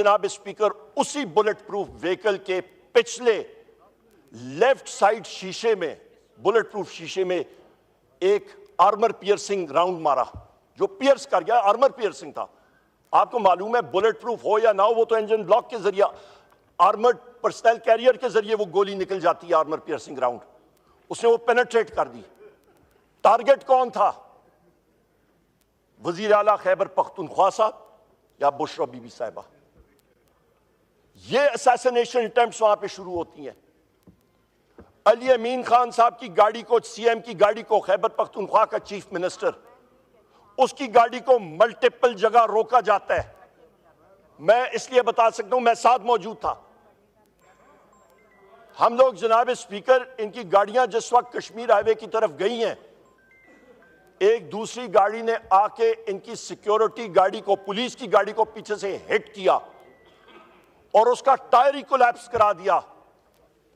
जनाब स्पीकर, उसी bullet proof vehicle के पिछले लेफ्ट साइड शीशे में, बुलेट प्रूफ शीशे में एक आर्मर पियर्सिंग राउंड मारा, जो पियर्स कर गया। आर्मर पियर्सिंग था। आपको मालूम है बुलेट प्रूफ हो या ना हो, वो तो इंजन ब्लॉक के जरिए, आर्मर्ड पर्सनल कैरियर के जरिए वो गोली निकल जाती है, आर्मर पियर्सिंग राउंड। उसने वो पेनेट्रेट कर दी। टारगेट कौन था? वजीर आला खैबर पख्तूनख्वा साहब या बुशरा बीबी साहिबा। ये असैसिनेशन अटेम्प्ट्स वहां पे शुरू होती हैं। अली अमीन खान साहब की गाड़ी को, सीएम की गाड़ी को, खैबर पख्तूनख्वा का चीफ मिनिस्टर, उसकी गाड़ी को मल्टीपल जगह रोका जाता है। मैं इसलिए बता सकता हूं, मैं साथ मौजूद था। हम लोग, जनाब स्पीकर, इनकी गाड़ियां जिस वक्त कश्मीर हाईवे की तरफ गई हैं, एक दूसरी गाड़ी ने आके इनकी सिक्योरिटी गाड़ी को, पुलिस की गाड़ी को पीछे से हिट किया और उसका टायर ही कोलैप्स करा दिया,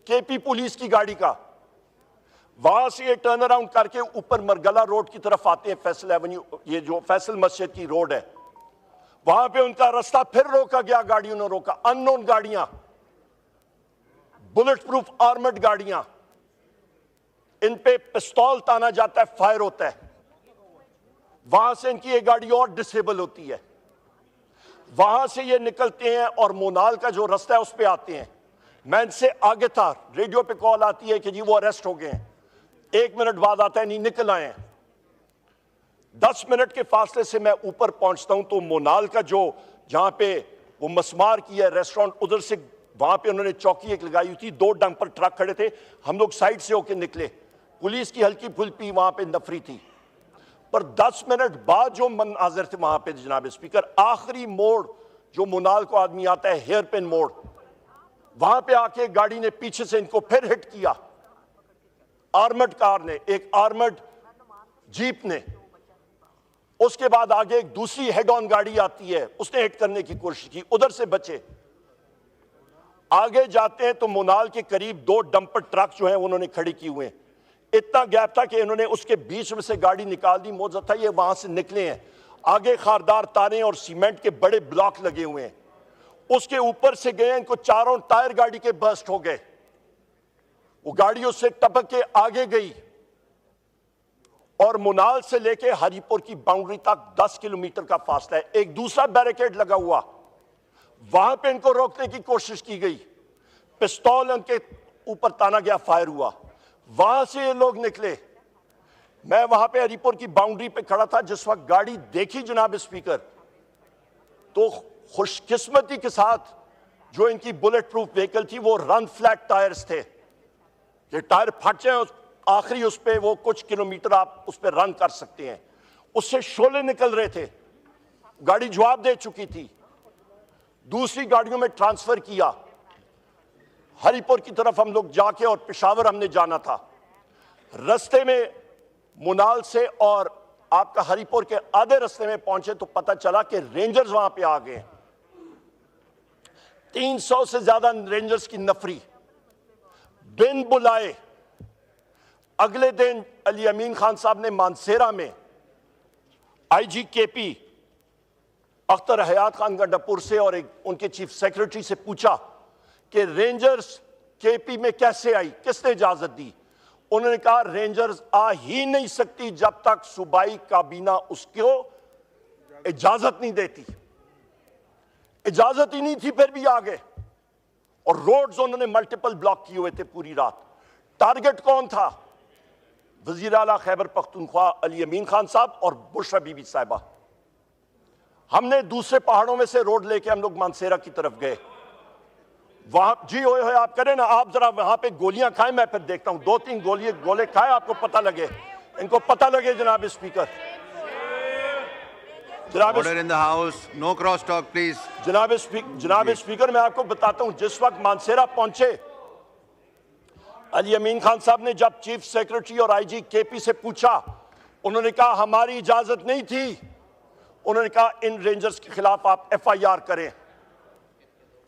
केपी पुलिस की गाड़ी का। वहां से ये टर्न अराउंड करके ऊपर मरगला रोड की तरफ आते हैं, फैसल एवेन्यू, ये जो फैसल मस्जिद की रोड है, वहां पे उनका रास्ता फिर रोका गया, गाड़ियों ने रोका। अननोन गाड़ियां, बुलेट प्रूफ आर्मर्ड गाड़ियां, इन पे पिस्तौल ताना जाता है, फायर होता है। वहां से इनकी एक गाड़ी और डिसेबल होती है। वहां से ये निकलते हैं और मोनाल का जो रास्ता है उस पे आते हैं। मैं इनसे आगे था, रेडियो पे कॉल आती है कि जी वो अरेस्ट हो गए हैं। 1 मिनट बाद आता है, नहीं निकल आए हैं। 10 मिनट के फासले से मैं ऊपर पहुंचता हूं तो मोनाल का जो, जहां पे वो मसमार की है रेस्टोरेंट, उधर से वहां पे उन्होंने चौकी एक लगाई हुई थी, 2 डंपर ट्रक खड़े थे। हम लोग साइड से होके निकले। पुलिस की हल्की फुल्की वहां पे नफरी थी। पर 10 मिनट बाद जो मंजर थे वहां पे, जनाब स्पीकर, आखिरी मोड़ जो मोनाल को आदमी आता है, हेयर पिन मोड़, वहां पे आके गाड़ी ने पीछे से इनको फिर हिट किया। आर्मर्ड कार ने, एक आर्मर्ड जीप ने। उसके बाद आगे एक दूसरी हेड ऑन गाड़ी आती है, उसने हिट करने की कोशिश की, उधर से बचे। आगे जाते हैं तो मोनाल के करीब 2 डंपर ट्रक जो है उन्होंने खड़ी की हुए हैं। इतना गैप था कि इन्होंने उसके बीच में से गाड़ी निकाल दी। मौजूद था ये वहां से निकले हैं। आगे खारदार तारें और सीमेंट के बड़े ब्लॉक लगे हुए हैं। उसके ऊपर से गए, इनको चारों टायर गाड़ी के बर्स्ट हो गए। वो गाड़ी उससे टपक के आगे गई और मुनाल से लेके हरीपुर की बाउंड्री तक 10 किलोमीटर का फासला है। एक दूसरा बैरिकेड लगा हुआ, वहां पे इनको रोकने की कोशिश की गई। पिस्तौल उनके ऊपर ताना गया, फायर हुआ। वहां से ये लोग निकले। मैं वहां पे हरीपुर की बाउंड्री पे खड़ा था जिस वक्त गाड़ी देखी, जनाब स्पीकर, तो खुशकिस्मती के साथ जो इनकी बुलेट प्रूफ व्हीकल थी वो रन फ्लैट टायर्स थे। ये टायर फट जाए आखिरी उस पे, वो कुछ किलोमीटर आप उस पर रन कर सकते हैं। उससे शोले निकल रहे थे। गाड़ी जवाब दे चुकी थी। दूसरी गाड़ियों में ट्रांसफर किया। हरीपुर की तरफ हम लोग जाके, और पेशावर हमने जाना था। रास्ते में मुनाल से और आपका हरीपुर के आधे रास्ते में पहुंचे तो पता चला कि रेंजर्स वहां पे आ गए। 300 से ज्यादा रेंजर्स की नफरी बिन बुलाए। अगले दिन अली अमीन खान साहब ने मानसेरा में आईजी केपी अख्तर हयात खान गंडापुर से और एक उनके चीफ सेक्रेटरी से पूछा कि रेंजर्स केपी में कैसे आई, किसने इजाजत दी? उन्होंने कहा रेंजर्स आ ही नहीं सकती जब तक सूबाई काबीना उसको इजाजत नहीं देती। इजाजत ही नहीं थी, फिर भी आ गए। और रोड्स उन्होंने मल्टीपल ब्लॉक किए हुए थे पूरी रात। टारगेट कौन था? वजीर आला खैबर पख्तूनख्वा अली अमीन खान साहब और बुशरा बीबी साहिबा। हमने दूसरे पहाड़ों में से रोड लेके हम लोग मानसेरा की तरफ गए। वहां जी होए आप करें ना, आप जरा वहां पे गोलियां खाएं, मैं फिर देखता हूं। 2-3 गोले खाए, आपको पता लगे, इनको पता लगे। जनाब speaker, order in the house, no cross talk please. जनाब स्पीकर, मैं आपको बताता हूं, जिस वक्त मानसेरा पहुंचे, अली अमीन खान साहब ने जब चीफ सेक्रेटरी और आईजी केपी से पूछा, उन्होंने कहा हमारी इजाजत नहीं थी। उन्होंने कहा इन रेंजर्स के खिलाफ आप FIR करें।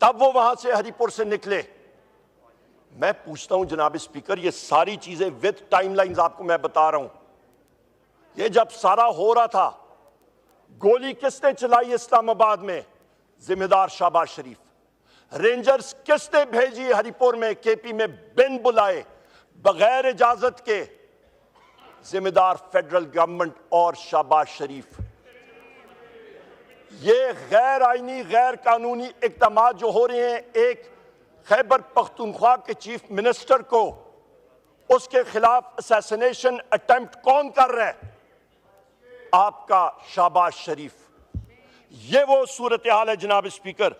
तब वो वहां से हरीपुर से निकले। मैं पूछता हूं जनाब स्पीकर, ये सारी चीजें विद टाइमलाइंस आपको मैं बता रहा हूं। ये जब सारा हो रहा था, गोली किसने चलाई इस्लामाबाद में? जिम्मेदार शाहबाज शरीफ। रेंजर्स किसने भेजी हरिपुर में, केपी में बिन बुलाए, बगैर इजाजत के? जिम्मेदार फेडरल गवर्नमेंट और शाहबाज शरीफ। ये गैर आईनी, गैर कानूनी इक़दाम जो हो रहे हैं, एक खैबर पख्तूनख्वा के चीफ मिनिस्टर को, उसके खिलाफ असैसिनेशन अटेम्प्ट कौन कर रहा है? आपका शाहबाज शरीफ। ये वो सूरत हाल है जनाब स्पीकर,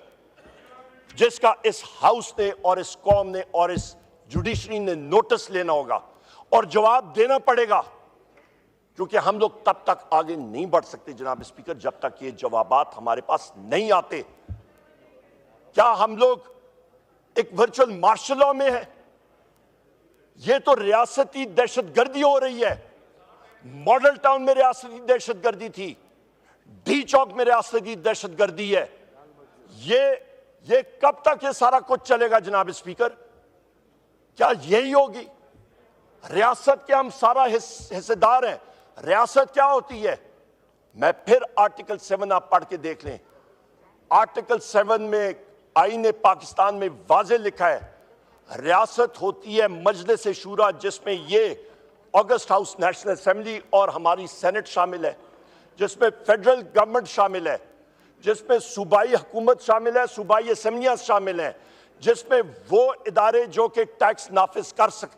जिसका इस हाउस ने और इस कौम ने और इस जुडिशरी ने नोटिस लेना होगा और जवाब देना पड़ेगा, क्योंकि हम लोग तब तक आगे नहीं बढ़ सकते जनाब स्पीकर जब तक ये जवाबात हमारे पास नहीं आते। क्या हम लोग एक वर्चुअल मार्शल लॉ में है? ये तो रियासती दहशतगर्दी हो रही है। मॉडल टाउन में रियासती दहशतगर्दी थी, डी चौक में रियासती दहशतगर्दी है। ये कब तक ये सारा कुछ चलेगा जनाब स्पीकर? क्या यही होगी रियासत के? हम सारा हिस्सेदार हैं। रियासत क्या होती है? मैं फिर आर्टिकल 7 आप पढ़ के देख लें। आर्टिकल 7 में आईन पाकिस्तान में वाज़े लिखा है, रियासत होती है मजलिस शूरा, जिसमें ये ऑगस्ट हाउस नेशनल असेंबली और हमारी सेनेट शामिल है, जिसमें फेडरल गवर्नमेंट शामिल है, जिसमें सूबाई हुकूमत शामिल है, सूबाई असेंबलियां शामिल हैं, जिसमें वो इदारे जो कि टैक्स नाफिज